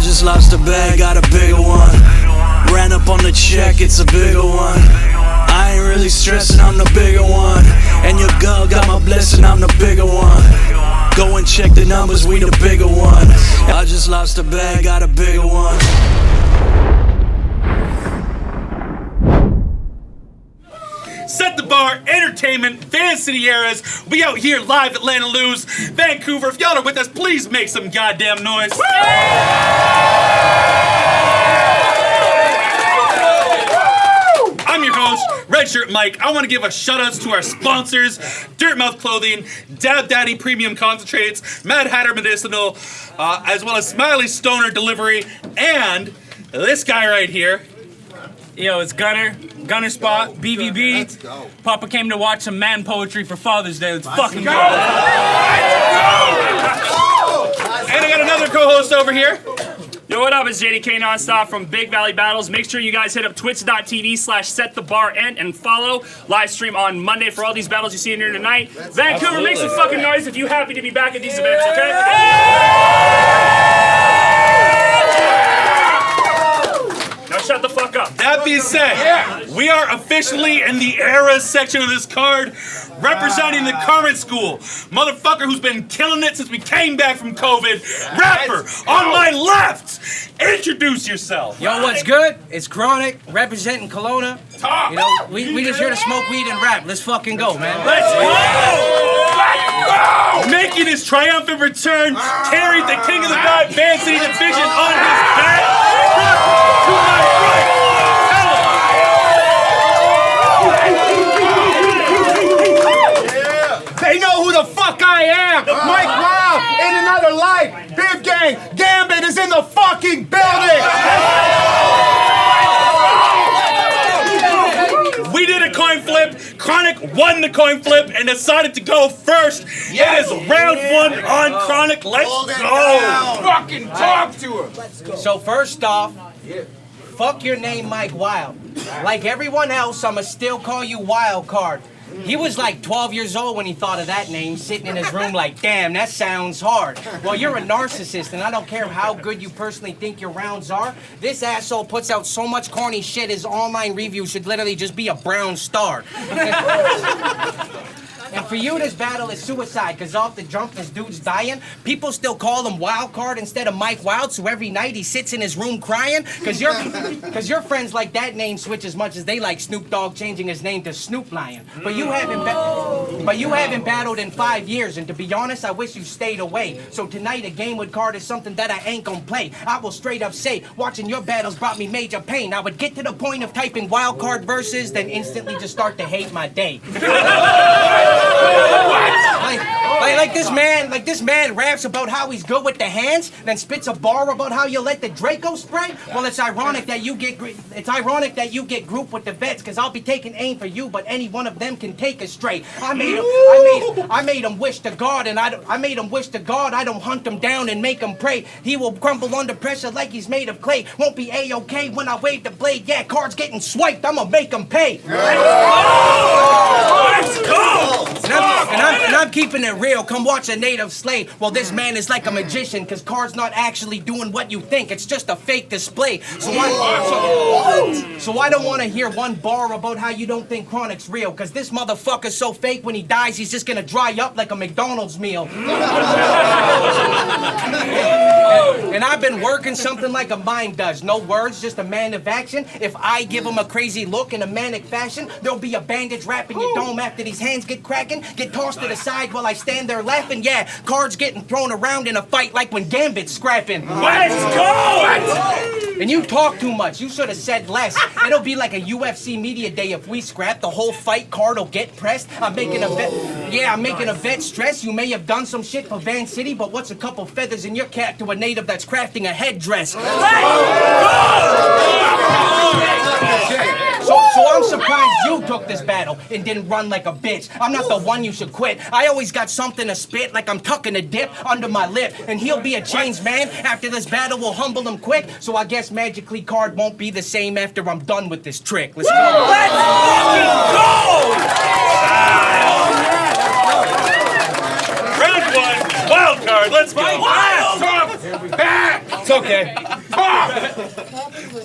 I just lost a bag, got a bigger one. Ran up on the check, it's a bigger one. I ain't really stressing, I'm the bigger one. And your girl got my blessing, I'm the bigger one. Go and check the numbers, we the bigger one. I just lost a bag, got a bigger one. Set the Bar, Entertainment, Vancity eras. We out here live at Atlanta Lose, Vancouver. If y'all are with us, please make some goddamn noise. I'm your host, Redshirt Mike. I want to give a shout outs to our sponsors, Dirtmouth Clothing, Dab Daddy Premium Concentrates, Mad Hatter Medicinal, as well as Smiley Stoner Delivery, and this guy right here. Yo, it's Gunner Spot, BVB. Let's go. Papa came to watch some man poetry for Father's Day. Let's fucking go. And I got another co-host over here. Yo, what up? It's JDK Nonstop from Big Valley Battles. Make sure you guys hit up twitch.tv/setthebarend and follow. Live stream on Monday for all these battles you see in here tonight. Vancouver, make some fucking noise if you're happy to be back at these events, okay? Now shut the fuck up. That being said, we are officially in the eras section of this card, representing the current school. Motherfucker who's been killing it since we came back from COVID. Rapper on my left. Introduce yourself. Yo, what's good? It's Kronic, representing Kelowna. You know, we just here to smoke weed and rap. Let's fucking go, man. Let's go! Making his triumphant return, carried the King of the Dot Vancity division on his back. To my right, They know who the fuck I am! Mike Wild in another life! Biv Gang, Gambit is in the fucking building! we did a coin flip. Kronic won the coin flip and decided to go first. It is round one on Kronic. Let's go. Fucking talk to him! So first off, fuck your name, Mike Wild. Like everyone else, I'ma still call you Wild Card. He was like 12 years old when he thought of that name, sitting in his room like, damn, that sounds hard. Well, you're a narcissist, and I don't care how good you personally think your rounds are. This asshole puts out so much corny shit, his online review should literally just be a brown star. And for you, this battle is suicide, because off the jump, this dude's dying. People still call him Wild Card instead of Mike Wild, so every night he sits in his room crying, because your friends like that name switch as much as they like Snoop Dogg changing his name to Snoop Lion. But you haven't battled in 5 years, and to be honest, I wish you stayed away. So tonight, a game with card is something that I ain't gonna play. I will straight up say, watching your battles brought me major pain. I would get to the point of typing Wild Card verses, then instantly just start to hate my day. Like this man raps about how he's good with the hands, then spits a bar about how you let the Draco spray. Well, it's ironic that you get grouped with the vets, cause I'll be taking aim for you, but any one of them can take us straight. I made him wish to God, and I don't hunt him down and make him pray. He will crumble under pressure like he's made of clay. Won't be A-okay when I wave the blade. Yeah, cards getting swiped, I'ma make him pay. Let's go! And I'm keeping it real. Come watch a native slay. Well, this man is like a magician, cause card's not actually doing what you think. It's just a fake display. So I don't want to hear one bar about how you don't think Kronic's real, cause this motherfucker's so fake when he dies, he's just gonna dry up like a McDonald's meal. And I've been working something like a mind does. No words, just a man of action. If I give him a crazy look in a manic fashion, there'll be a bandage wrapping your dome after these hands get cracking. Get tossed to the side while I stand there laughing. Yeah, cards getting thrown around in a fight like when Gambit's scrapping. Let's go! And you talk too much. You should have said less. It'll be like a UFC media day if we scrap. The whole fight card will get pressed. I'm making a vet stress. You may have done some shit for Vancity, but what's a couple feathers in your cap to a native that's crafting a headdress? So I'm surprised you took this battle and didn't run like a bitch. I'm not the one you should quit. I always got something to spit, like I'm tucking a dip under my lip. And he'll be a changed man. After this battle, we'll humble him quick. So I guess magically card won't be the same after I'm done with this trick. Let's go. Let's fucking go! Round one, Wild Card. Let's go. Wild! Back! It's okay.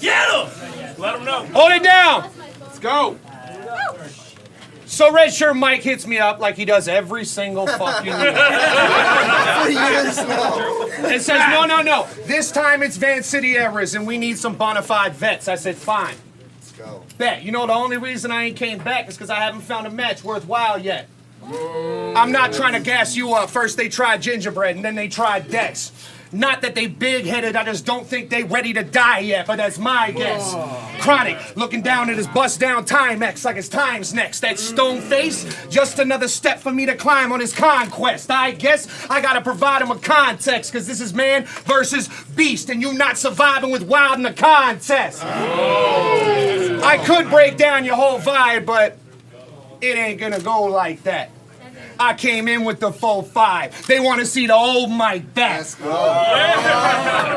Get him! Let him know. Hold it down. Let's go. So Red Shirt Mike hits me up like he does every single fucking year. And says, no. This time it's Vancity Errors and we need some bona fide vets. I said, fine. Let's go. Bet. You know the only reason I ain't came back is because I haven't found a match worth Wild yet. I'm not trying to gas you up. First they tried Gingerbread and then they tried Dex. Not that they big-headed, I just don't think they ready to die yet, but that's my guess. Kronic, looking down at his bust-down Timex like his time's next. That stone face, just another step for me to climb on his conquest. I guess I gotta provide him a context, cause this is man versus beast, and you not surviving with Wild in the contest. I could break down your whole vibe, but it ain't gonna go like that. I came in with the 4-5. They want to see the old Mike back. Let's go.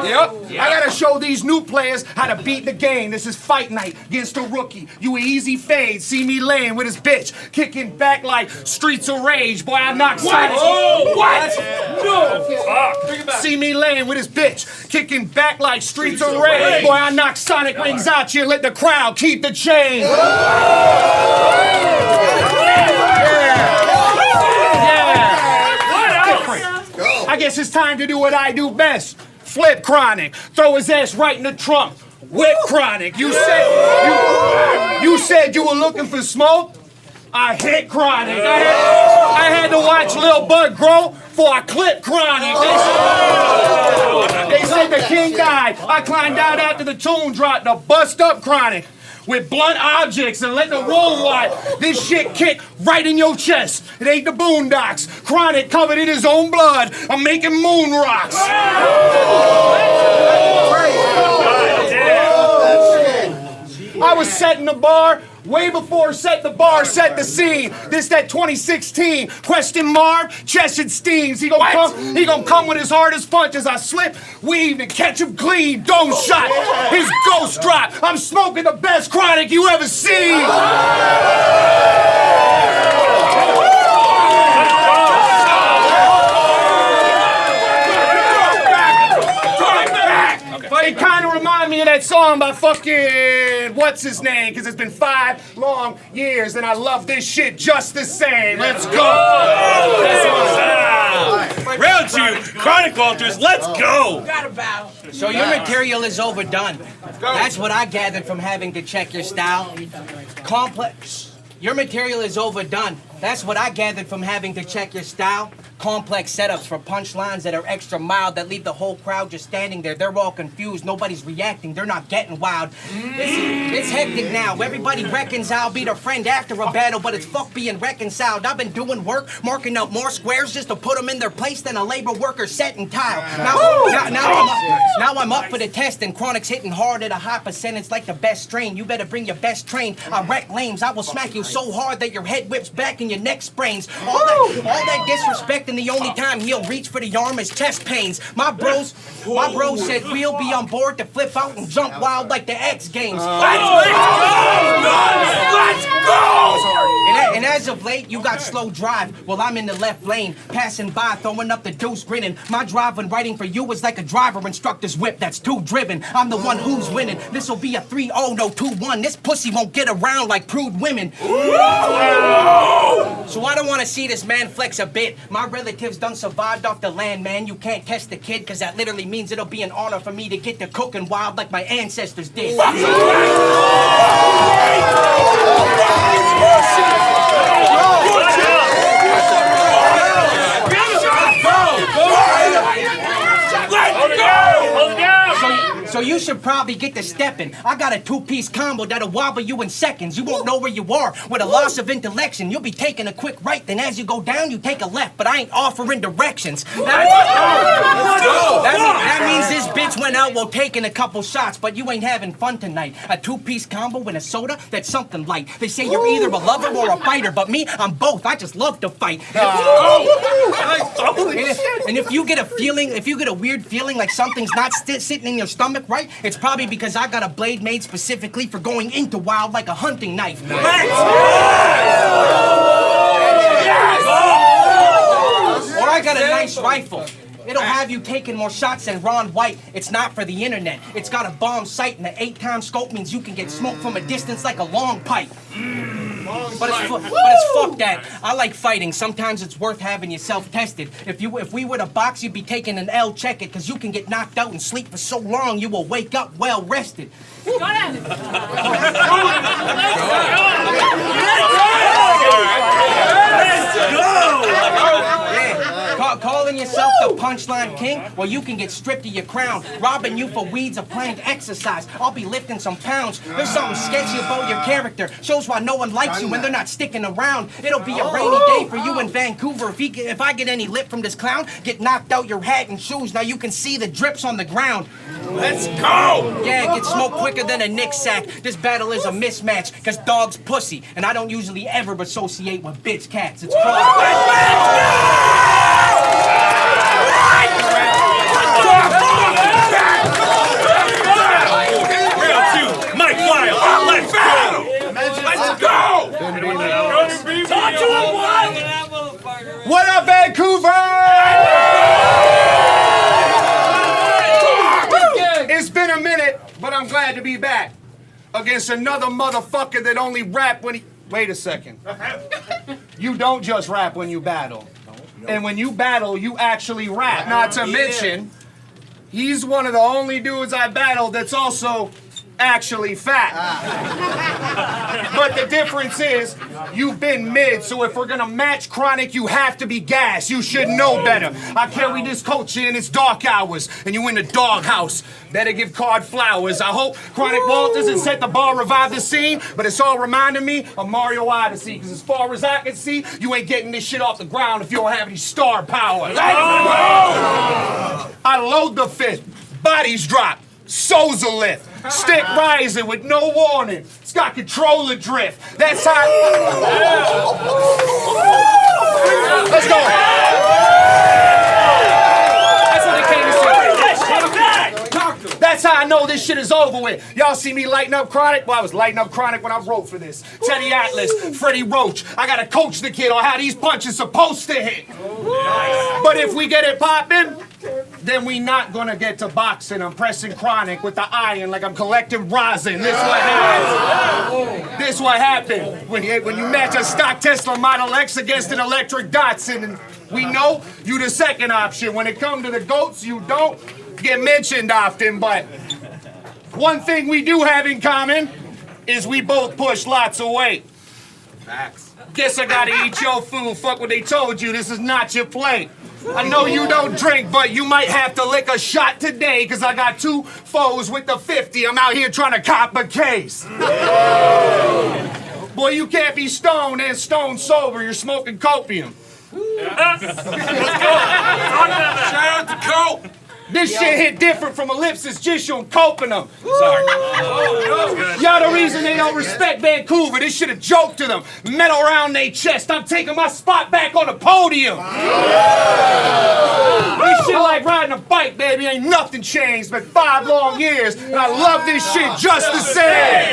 Yep. I gotta show these new players how to beat the game. This is fight night against a rookie. You an easy fade. See me laying with his bitch, kicking back like Streets of Rage. Boy, I knock silence. What? No. See me laying with his bitch, kicking back like Streets of Rage. Boy, I knock Sonic rings out you. Let the crowd keep the change. I guess it's time to do what I do best. Flip Kronic. Throw his ass right in the trunk. Whip Kronic. You said you were looking for smoke? I hit Kronic. I had to watch Lil Bud grow before I clipped Kronic. They said the king died. I climbed out after the tune dropped to bust up Kronic with blunt objects and let the roll wide. This shit kick right in your chest. It ain't the Boondocks. Kronic covered in his own blood. I'm making moon rocks. I was setting the bar way before Set the Bar set the scene. This that 2016. Question Marv, chest and steams. He gonna come with his hardest punches. I slip, weave, and catch him clean. Dome shot, his ghost drop. I'm smoking the best Kronic you ever seen. It kind of reminds me of that song by fucking what's his name, because it's been 5 long years and I love this shit just the same. Let's go. Round 2, Kronic Walters, let's go. So your material is overdone. That's what I gathered from having to check your style. Complex. Your material is overdone. That's what I gathered from having to check your style. Complex setups for punchlines that are extra mild that leave the whole crowd just standing there. They're all confused. Nobody's reacting. They're not getting wild. It's hectic now. Everybody reckons I'll be their friend after a battle, but it's fuck being reconciled. I've been doing work, marking out more squares just to put them in their place than a labor worker setting tile. Now I'm up for the test, and Kronic's hitting hard at a high percentage like the best strain. You better bring your best train. I wreck lames. I will smack you so hard that your head whips back and your neck sprains. All that disrespect, and the only time he'll reach for the arm is chest pains. My bros said we'll be on board to flip out and jump wild like the X Games. Let's go! And as of late, you got slow drive. Well, I'm in the left lane, passing by, throwing up the deuce, grinning. My drive when writing for you is like a driver instructor's whip that's too driven. I'm the one who's winning. This'll be a 3-0, no 2-1. This pussy won't get around like prude women. So I don't want to see this man flex a bit. My relatives done survived off the land, man. You can't test the kid, cause that literally means it'll be an honor for me to get to cooking wild like my ancestors did. So you should probably get to stepping. I got a 2-piece combo that'll wobble you in seconds. You won't know where you are with a loss of intellection. You'll be taking a quick right, then as you go down, you take a left. But I ain't offering directions. That means this bitch went out while taking a couple shots, but you ain't having fun tonight. A 2-piece combo and a soda, that's something light. They say you're either a lover or a fighter, but me, I'm both. I just love to fight. And if you get a feeling, if you get a weird feeling like something's not sitting in your stomach, right? It's probably because I got a blade made specifically for going into wild like a hunting knife. Or I got a nice rifle. It'll have you taking more shots than Ron White. It's not for the internet. It's got a bomb sight, and the 8-time scope means you can get smoked from a distance like a long pipe. But it's fuck that. I like fighting. Sometimes it's worth having yourself tested. If we were to box, you'd be taking an L. Check it, cause you can get knocked out and sleep for so long you will wake up well rested. Go ahead. Calling yourself the punchline king? Well, you can get stripped of your crown. Robbing you for weeds or planned exercise. I'll be lifting some pounds. There's something sketchy about your character. Shows why no one likes you when they're not sticking around. It'll be a rainy day for you in Vancouver. If I get any lip from this clown, get knocked out your hat and shoes. Now you can see the drips on the ground. Let's go! Yeah, get smoked quicker than a Nick sack. This battle is a mismatch, cause dog's pussy. And I don't usually ever associate with bitch cats. It's Mike Wild, let's go! Let's go! Talk to him, Wild! What up, Vancouver? It's been a minute, but I'm glad to be back against another motherfucker that only rap when he... Wait a second. You don't just rap when you battle. And when you battle, you actually rap. Not to mention, he's one of the only dudes I battled that's also actually fat. But the difference is, you've been mid, so if we're gonna match Kronic, you have to be gas. You should know better. I carry this culture in its dark hours, and you in the doghouse. Better give Card flowers. I hope Kronic Wild doesn't set the bar, revive the scene, but it's all reminding me of Mario Odyssey, because as far as I can see, you ain't getting this shit off the ground if you don't have any star power. I load the fist, bodies drop, souls are lift. Stick rising with no warning. It's got controller drift. That's how. Let's go. That's what they came to say. That's how I know this shit is over with. Y'all see me lighting up Kronic? Well, I was lighting up Kronic when I wrote for this. Teddy Atlas, Freddie Roach. I gotta coach the kid on how these punches supposed to hit. But if we get it poppin', then we not gonna get to boxing. I'm pressing Kronic with the iron like I'm collecting rosin. This what happens. This what happened when you match a stock Tesla Model X against an electric Datsun. And we know you the second option. When it come to the GOATs, you don't get mentioned often. But one thing we do have in common is we both push lots of weight. Facts. Guess I gotta eat your food. Fuck what they told you. This is not your plate. I know you don't drink, but you might have to lick a shot today, because I got 2 foes with the 50. I'm out here trying to cop a case. Boy, you can't be stoned and stone sober. You're smoking copium. Shout out to Cope! This shit hit different from ellipsis, just on coping them. Sorry. Y'all the reason they don't respect Vancouver. This shit a joke to them. Metal around their chest. I'm taking my spot back on the podium. This shit like riding a bike, baby. Ain't nothing changed but 5 long years. And I love this shit just the same.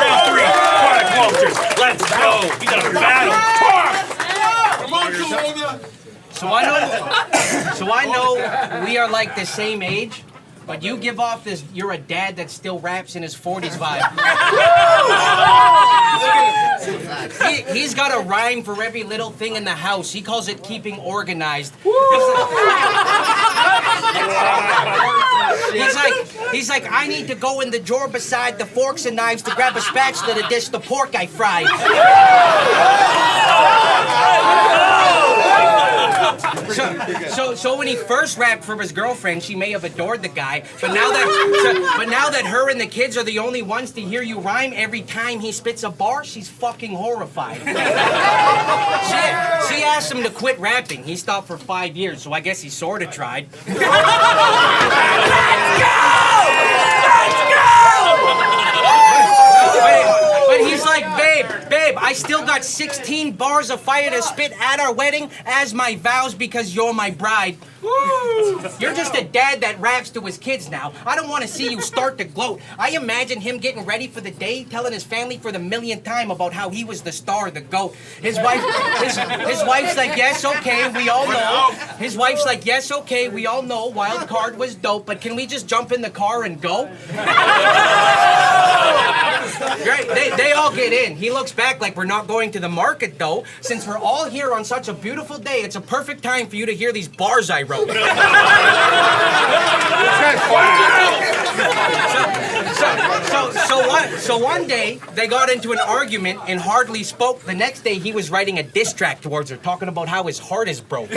Round 3, Kronic Walters. Let's go. We got a battle. Come on, Corona. So I know we are like the same age, but you give off this you're a dad that still raps in his 40s vibe. He's got a rhyme for every little thing in the house. He calls it keeping organized. He's like, I need to go in the drawer beside the forks and knives to grab a spatula to dish the pork I fried. So when he first rapped for his girlfriend, she may have adored the guy, but now that her and the kids are the only ones to hear you rhyme, every time he spits a bar, she's fucking horrified. She asked him to quit rapping. He stopped for 5 years, so I guess he sort of tried. Let's go! But he's like, babe, I still got 16 bars of fire to spit at our wedding as my vows because you're my bride. You're just a dad that raps to his kids now. I don't want to see you start to gloat. I imagine him getting ready for the day, telling his family for the millionth time about how he was the star, the GOAT. His wife's like, yes, okay, we all know. His wife's like, yes, okay, we all know Wild Card was dope, but can we just jump in the car and go? Right, they all get in. He looks back like we're not going to the market, though. Since we're all here on such a beautiful day, it's a perfect time for you to hear these bars I wrote. So one day, they got into an argument and hardly spoke. The next day, he was writing a diss track towards her, talking about how his heart is broke.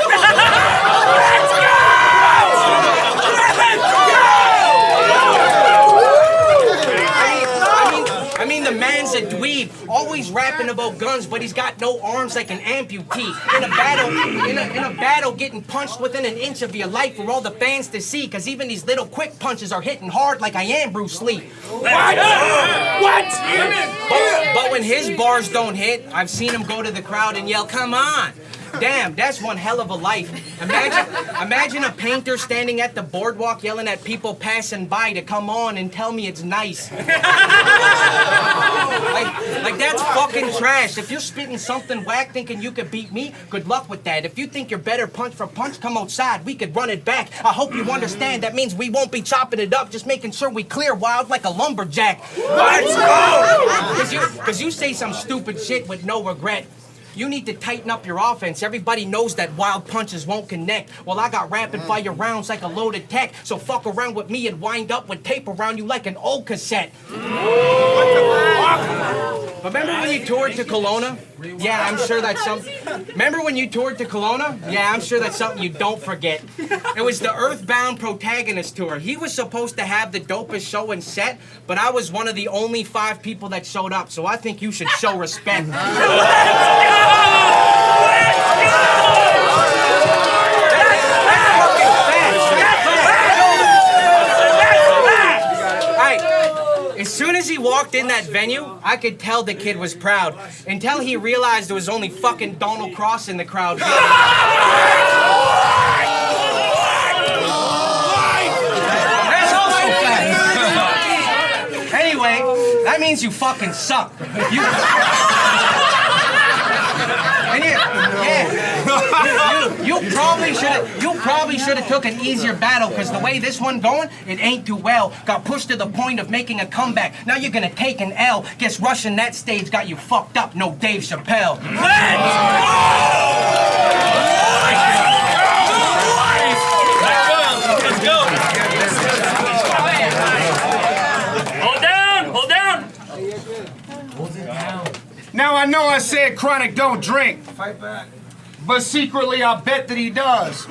I mean, the man's a dweeb, always rapping about guns, but he's got no arms like an amputee. In a battle, getting punched within an inch of your life for all the fans to see, cause even these little quick punches are hitting hard like I am Bruce Lee. What? But when his bars don't hit, I've seen him go to the crowd and yell, "Come on!" Damn, that's one hell of a life. Imagine a painter standing at the boardwalk yelling at people passing by to come on and tell me it's nice. Like that's fucking trash. If you're spitting something whack thinking you could beat me, good luck with that. If you think you're better punch for punch, come outside. We could run it back. I hope you understand that means we won't be chopping it up, just making sure we clear Wild like a lumberjack. Let's go! Cause you say some stupid shit with no regret. You need to tighten up your offense. Everybody knows that wild punches won't connect. Well, I got rapid fire rounds like a loaded tech. So fuck around with me and wind up with tape around you like an old cassette. Remember when you toured to Kelowna? Yeah, I'm sure that's something. Remember when you toured to Kelowna? Yeah, I'm sure that's something you don't forget. It was the Earthbound Protagonist Tour. He was supposed to have the dopest show and set, but I was one of the only 5 people that showed up, so I think you should show respect. As soon as he walked in that venue, I could tell the kid was proud. Until he realized there was only fucking Donald Cross in the crowd. That's also fact. Anyway, that means you fucking suck. You probably should have took an easier battle, because the way this one going, it ain't too well. Got pushed to the point of making a comeback. Now you're gonna take an L. Guess rushing that stage got you fucked up. No Dave Chappelle. Let's go. Hold down. Now I know I said Kronic don't drink. Fight back. But secretly I bet that he does.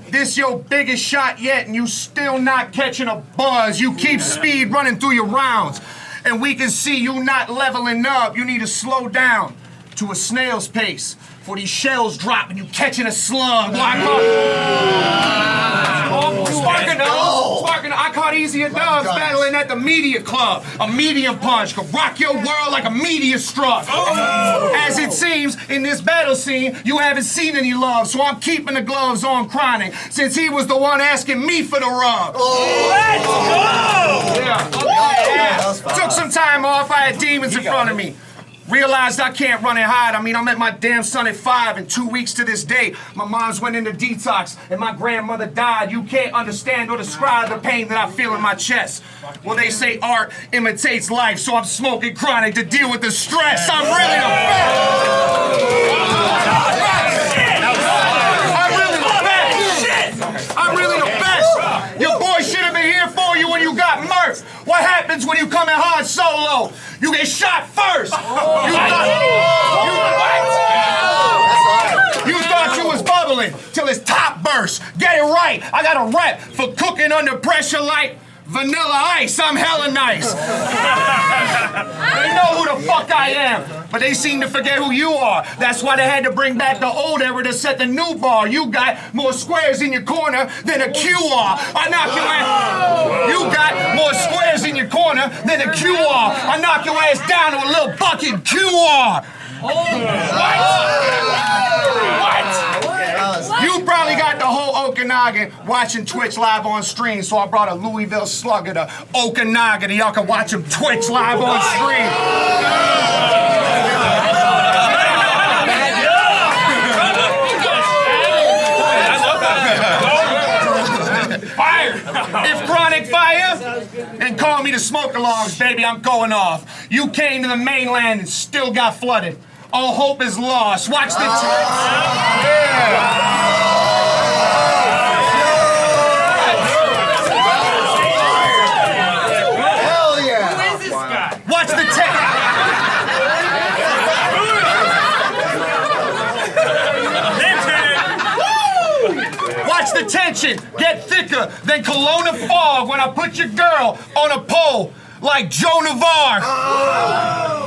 This your biggest shot yet and you still not catching a buzz. You keep speed running through your rounds. And we can see you not leveling up. You need to slow down to a snail's pace. For these shells drop and you catching a slug. Sparking, I caught Easy and Dubs battling at the media club. A medium punch could rock your world like a meteor struck. As it seems, in this battle scene, you haven't seen any love, so I'm keeping the gloves on Kronic, since he was the one asking me for the rub. Let's go! Yeah. Took some time off, I had demons in front of me. Realized I can't run and hide. I mean, I met my damn son at 5, and 2 weeks to this day, my mom's went into detox, and my grandmother died. You can't understand or describe the pain that I feel in my chest. Well, they say art imitates life, so I'm smoking Kronic to deal with the stress. I'm really the best. I'm really the best. Your boy should have been here for you when you got murked. What happens when you come in hard solo? You get shot first. You thought you was bubbling till his top burst. Get it right. I got a rep for cooking under pressure like Vanilla Ice. I'm hella nice. They know who the fuck I am, but they seem to forget who you are. That's why they had to bring back the old era to set the new bar. You got more squares in your corner than a QR. I knock your ass. You got more squares in your corner than a QR. I knock your ass down to a little bucket QR. What? You probably got the whole Okanagan watching Twitch live on stream, so I brought a Louisville Slugger to Okanagan, and y'all can watch him Twitch live on stream. Fire! If Kronic fire, then call me the smoke alarms, baby, I'm going off. You came to the mainland and still got flooded. All hope is lost. Watch the Hell yeah! Who is this guy? Watch the Watch the tension get thicker than Kelowna fog when I put your girl on a pole like Joe Navarre.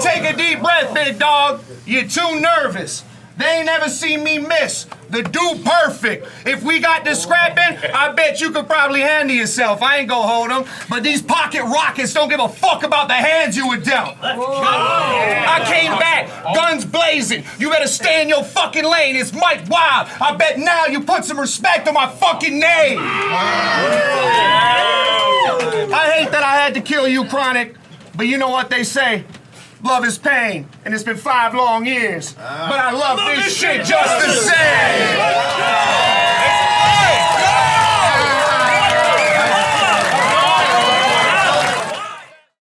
Take a deep breath, big dog. You're too nervous. They ain't never seen me miss. The dude perfect. If we got to scrapping, I bet you could probably handle yourself. I ain't gonna hold them. But these pocket rockets don't give a fuck about the hands you were dealt. I came back, guns blazing. You better stay in your fucking lane. It's Mike Wild. I bet now you put some respect on my fucking name. I hate that I had to kill you, Kronic. But you know what they say. Love is pain, and it's been 5 long years. But I love this shit just the same.